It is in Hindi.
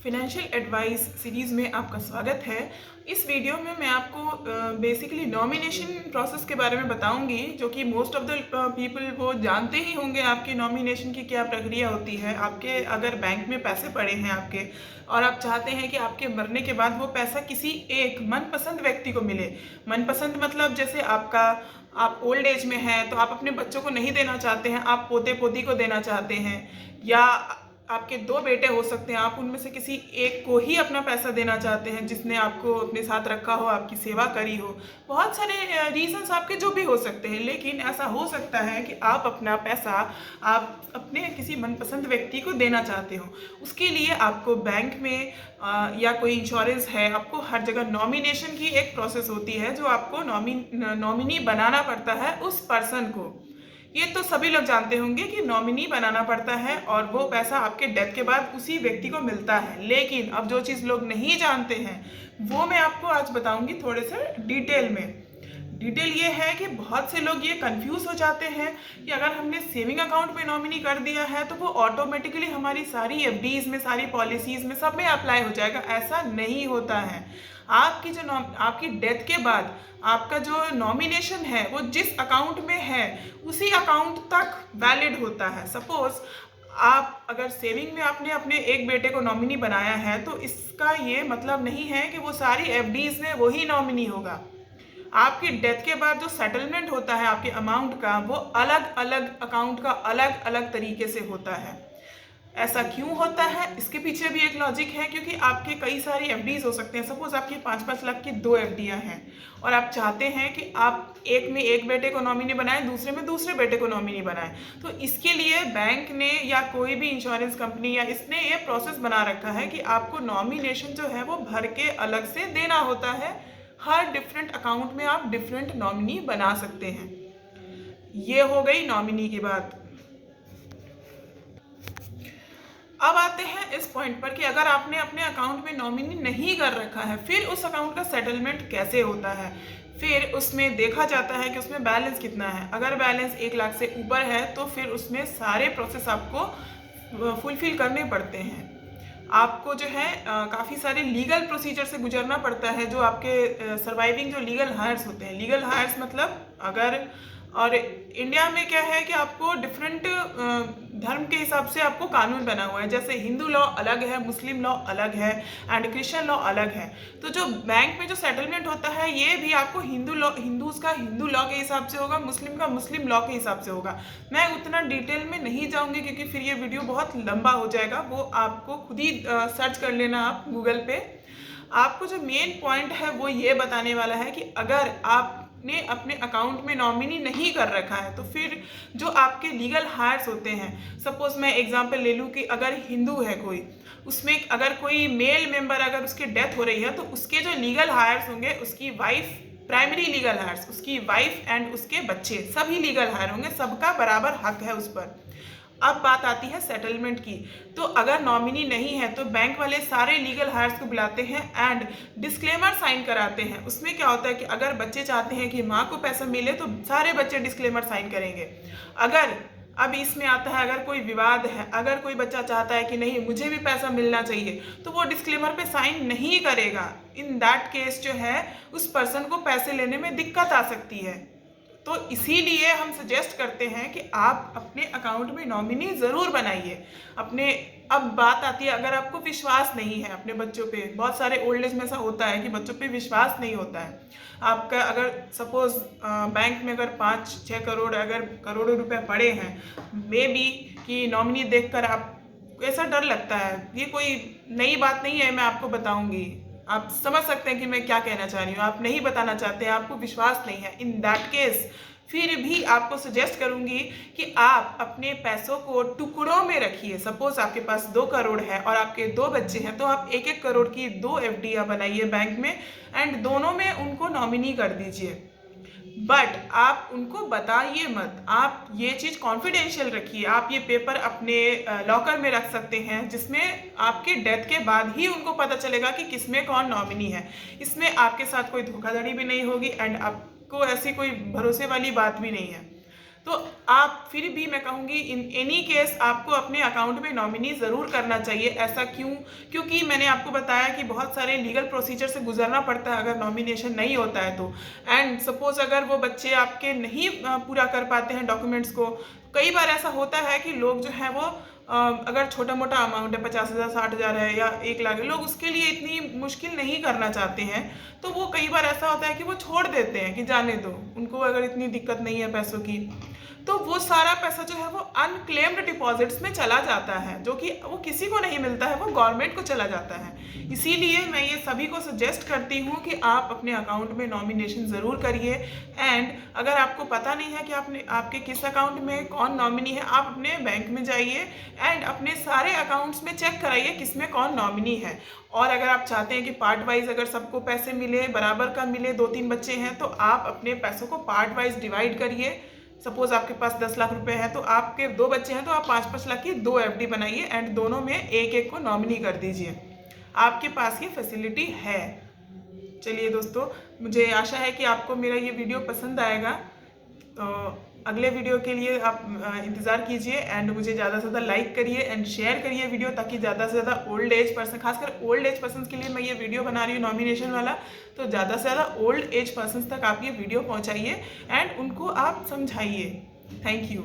फिनेंशियल एडवाइस सीरीज़ में आपका स्वागत है। इस वीडियो में मैं आपको बेसिकली नॉमिनेशन प्रोसेस के बारे में बताऊंगी, जो कि मोस्ट ऑफ द पीपल वो जानते ही होंगे आपकी नॉमिनेशन की क्या प्रक्रिया होती है। आपके अगर बैंक में पैसे पड़े हैं आपके, और आप चाहते हैं कि आपके मरने के बाद वो पैसा किसी एक मनपसंद व्यक्ति को मिले। मनपसंद मतलब जैसे आप ओल्ड एज में हैं तो आप अपने बच्चों को नहीं देना चाहते हैं, आप पोते पोती को देना चाहते हैं, या आपके दो बेटे हो सकते हैं, आप उनमें से किसी एक को ही अपना पैसा देना चाहते हैं जिसने आपको अपने साथ रखा हो, आपकी सेवा करी हो। बहुत सारे रीजंस आपके जो भी हो सकते हैं, लेकिन ऐसा हो सकता है कि आप अपना पैसा आप अपने किसी मनपसंद व्यक्ति को देना चाहते हो। उसके लिए आपको बैंक में या कोई इंश्योरेंस है, आपको हर जगह नॉमिनेशन की एक प्रोसेस होती है जो आपको नॉमिनी बनाना पड़ता है उस पर्सन को। ये तो सभी लोग जानते होंगे कि नॉमिनी बनाना पड़ता है और वो पैसा आपके डेथ के बाद उसी व्यक्ति को मिलता है। लेकिन अब जो चीज़ लोग नहीं जानते हैं वो मैं आपको आज बताऊंगी थोड़े से डिटेल में। डिटेल ये है कि बहुत से लोग ये कंफ्यूज हो जाते हैं कि अगर हमने सेविंग अकाउंट में नॉमिनी कर दिया है तो वो ऑटोमेटिकली हमारी सारी एफडीज में, सारी पॉलिसीज में, सब में अप्लाई हो जाएगा। ऐसा नहीं होता है। आपकी डेथ के बाद आपका जो नॉमिनेशन है वो जिस अकाउंट में है उसी अकाउंट तक वैलिड होता है। सपोज आप अगर सेविंग में आपने अपने एक बेटे को नॉमिनी बनाया है तो इसका ये मतलब नहीं है कि वो सारी एफडीज में वही नॉमिनी होगा। आपकी डेथ के बाद जो सेटलमेंट होता है आपके अमाउंट का, वो अलग अलग अकाउंट का अलग अलग तरीके से होता है। ऐसा क्यों होता है, इसके पीछे भी एक लॉजिक है, क्योंकि आपके कई सारी एफडीज हो सकते हैं। सपोज आपकी 5-5 लाख की 2 एफडियां हैं और आप चाहते हैं कि आप एक में एक बेटे को नॉमिनी बनाएं, दूसरे में दूसरे बेटे को नॉमिनी बनाएं। तो इसके लिए बैंक ने या कोई भी इंश्योरेंस कंपनी या इसने ये प्रोसेस बना रखा है कि आपको नॉमिनेशन जो है वो भर के अलग से देना होता है। हर डिफरेंट अकाउंट में आप डिफरेंट नॉमिनी बना सकते हैं। ये हो गई नॉमिनी की बात। अब आते हैं इस पॉइंट पर कि अगर आपने अपने अकाउंट में नॉमिनी नहीं कर रखा है, फिर उस अकाउंट का सेटलमेंट कैसे होता है। फिर उसमें देखा जाता है कि उसमें बैलेंस कितना है। अगर बैलेंस 1 लाख से ऊपर है तो फिर उसमें सारे प्रोसेस आपको फुलफिल करने पड़ते हैं। आपको जो है काफ़ी सारे लीगल प्रोसीजर से गुजरना पड़ता है। जो आपके सर्वाइविंग जो लीगल हायर्स होते हैं, लीगल हायर्स मतलब अगर, और इंडिया में क्या है कि आपको डिफरेंट धर्म के हिसाब से आपको कानून बना हुआ है। जैसे हिंदू लॉ अलग है, मुस्लिम लॉ अलग है एंड क्रिश्चियन लॉ अलग है। तो जो बैंक में जो सेटलमेंट होता है ये भी आपको हिंदूज का हिंदू लॉ के हिसाब से होगा, मुस्लिम का मुस्लिम लॉ के हिसाब से होगा। मैं उतना डिटेल में नहीं जाऊंगी क्योंकि फिर ये वीडियो बहुत लंबा हो जाएगा। वो आपको खुद ही सर्च कर लेना आप गूगल पे। आपको जो मेन पॉइंट है वो ये बताने वाला है कि अगर आपने अपने अकाउंट में नॉमिनी नहीं कर रखा है तो फिर जो आपके लीगल हायर्स होते हैं, सपोज मैं एग्जांपल ले लूँ कि अगर हिंदू है कोई, उसमें अगर कोई मेल मेंबर अगर उसकी डेथ हो रही है तो उसके जो लीगल हायर्स होंगे, उसकी वाइफ, प्राइमरी लीगल हायर्स, उसकी वाइफ एंड उसके बच्चे सभी लीगल हायर होंगे, सबका बराबर हक है उस पर। अब बात आती है सेटलमेंट की। तो अगर नॉमिनी नहीं है तो बैंक वाले सारे लीगल हायर्स को बुलाते हैं एंड डिस्क्लेमर साइन कराते हैं। उसमें क्या होता है कि अगर बच्चे चाहते हैं कि माँ को पैसा मिले तो सारे बच्चे डिस्क्लेमर साइन करेंगे। अगर अब इसमें आता है अगर कोई विवाद है, अगर कोई बच्चा चाहता है कि नहीं मुझे भी पैसा मिलना चाहिए, तो वो डिस्क्लेमर पे साइन नहीं करेगा। इन दैट केस जो है उस पर्सन को पैसे लेने में दिक्कत आ सकती है। तो इसीलिए हम सजेस्ट करते हैं कि आप अपने अकाउंट में नॉमिनी ज़रूर बनाइए अपने। अब बात आती है अगर आपको विश्वास नहीं है अपने बच्चों पे, बहुत सारे ओल्ड एज में ऐसा होता है कि बच्चों पे विश्वास नहीं होता है आपका। अगर सपोज बैंक में अगर 5-6 करोड़ अगर करोड़ों रुपए पड़े हैं, मे बी कि नॉमिनी देखकर आप ऐसा डर लगता है। ये कोई नई बात नहीं है, मैं आपको बताऊंगी, आप समझ सकते हैं कि मैं क्या कहना चाह रही हूँ। आप नहीं बताना चाहते हैं, आपको विश्वास नहीं है, इन दैट केस फिर भी आपको सजेस्ट करूंगी कि आप अपने पैसों को टुकड़ों में रखिए। सपोज आपके पास 2 करोड़ है और आपके 2 बच्चे हैं, तो आप 1-1 करोड़ की 2 एफडियां बनाइए बैंक में एंड दोनों में उनको नॉमिनी कर दीजिए। बट आप उनको बताइए मत, आप ये चीज़ कॉन्फिडेंशियल रखिए। आप ये पेपर अपने लॉकर में रख सकते हैं जिसमें आपके डेथ के बाद ही उनको पता चलेगा कि किसमें कौन नॉमिनी है। इसमें आपके साथ कोई धोखाधड़ी भी नहीं होगी एंड आपको ऐसी कोई भरोसे वाली बात भी नहीं है। तो आप फिर भी मैं कहूँगी इन एनी केस आपको अपने अकाउंट में नॉमिनी ज़रूर करना चाहिए। ऐसा क्यों? क्योंकि मैंने आपको बताया कि बहुत सारे लीगल प्रोसीजर से गुजरना पड़ता है अगर नॉमिनेशन नहीं होता है तो। एंड सपोज अगर वो बच्चे आपके नहीं पूरा कर पाते हैं डॉक्यूमेंट्स को, कई बार ऐसा होता है कि लोग जो है वो अगर छोटा मोटा अमाउंट है 50,000 60,000 है या 1 लाख है, लोग उसके लिए इतनी मुश्किल नहीं करना चाहते हैं। तो वो कई बार ऐसा होता है कि वो छोड़ देते हैं कि जाने दो, उनको अगर इतनी दिक्कत नहीं है पैसों की, तो वो सारा पैसा जो है वो अनक्लेम्ड डिपॉजिट्स में चला जाता है, जो कि वो किसी को नहीं मिलता है, वो गवर्नमेंट को चला जाता है। इसीलिए मैं ये सभी को सजेस्ट करती हूँ कि आप अपने अकाउंट में नॉमिनेशन ज़रूर करिए। एंड अगर आपको पता नहीं है कि आपके किस अकाउंट में कौन नॉमिनी है, आप अपने बैंक में जाइए एंड अपने सारे अकाउंट्स में चेक कराइए किस में कौन नॉमिनी है। और अगर आप चाहते हैं कि पार्ट वाइज अगर सबको पैसे मिले, बराबर का मिले, 2-3 बच्चे हैं, तो आप अपने पैसों को पार्ट वाइज डिवाइड करिए। सपोज आपके पास 10 लाख रुपए है तो आपके 2 बच्चे हैं तो आप 5-5 लाख की 2 एफडी बनाइए एंड दोनों में एक एक को नॉमिनी कर दीजिए। आपके पास ये फैसिलिटी है। चलिए दोस्तों, मुझे आशा है कि आपको मेरा ये वीडियो पसंद आएगा। तो अगले वीडियो के लिए आप इंतज़ार कीजिए एंड मुझे ज़्यादा से ज़्यादा लाइक करिए एंड शेयर करिए वीडियो, ताकि ज़्यादा से ज़्यादा ओल्ड एज पर्सन, खासकर ओल्ड एज पर्सन के लिए मैं ये वीडियो बना रही हूँ नॉमिनेशन वाला। तो ज़्यादा से ज़्यादा ओल्ड एज पर्सन तक आप ये वीडियो पहुँचाइए एंड उनको आप समझाइए। Thank you.